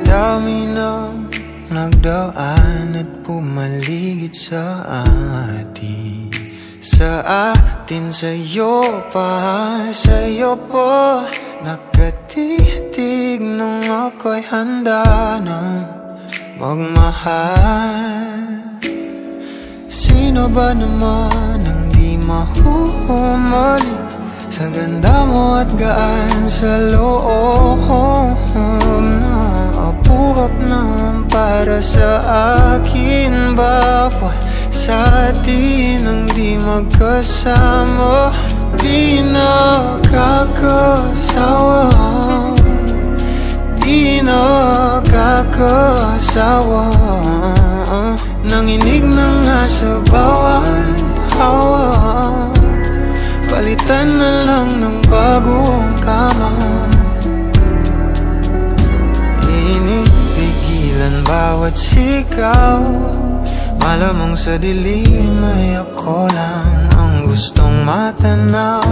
Dami ng nagdaan at pumaligid sa atin. Sa atin, sa'yo pa, sa'yo po nakatitig nung ako'y handa ng magmahal. Sino ba naman ang di mahuhumali sa ganda mo at gaan sa loob na apuhap naman para sa akin. Bawal sa atin ang di magkasama, di nakakasawa, di nakakasawa. Nanginig na nga sa bawat hawa, palitan na lang ng bagong kama. Inipigilan bawat sigaw, malamang sa dilim ay ako lang ang gustong matanaw.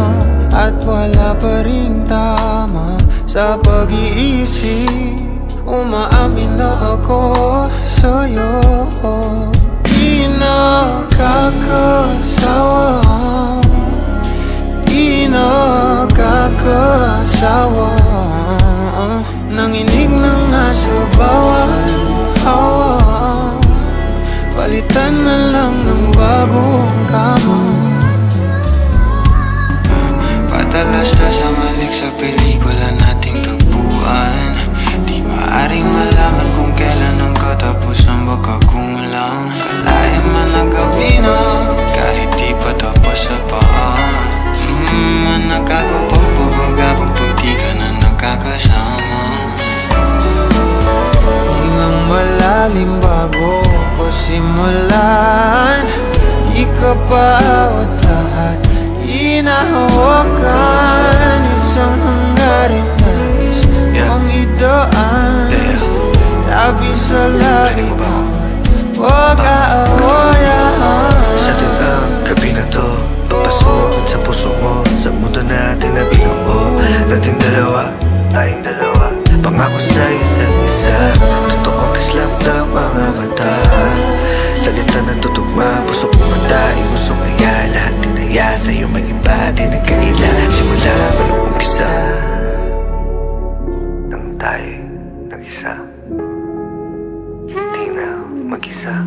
At wala pa ring tama sa pag-iisip, umaamin na ako sa'yo. Di nakakasawa, di nakakasawa. Nanginig na nga sa bawat hawa, palitan na lang ng bagong kama. Patalastas ang malik sa pelikula nating tagpuan. Di maaaring malaman kung kailan ang katapusan, baka kumulang. Alain man ang gabi na kahit di pa tapos sa paan. Nakakapagpapagabang pag di ka na nakakasama. Hingang malalim bago ko simulan, ikaw pa at lahat inahawakan. Isang hanggarin nais ang idaan, tabi sa langit, huwag aawayan. Sa atin ang gabi na to, papasok sa puso mo, sa mundo natin na binuo. Nating dalawa, tayong dalawa, pangako sa isa't isa. Totoong islam ng mga mata, salita ng tutugma, puso pumatay, puso kaya lahat tinaya. Sa'yo may iba, di nagkaila, simula pa nung umpisa. Nang tayo nag-isa, di na mag-isa.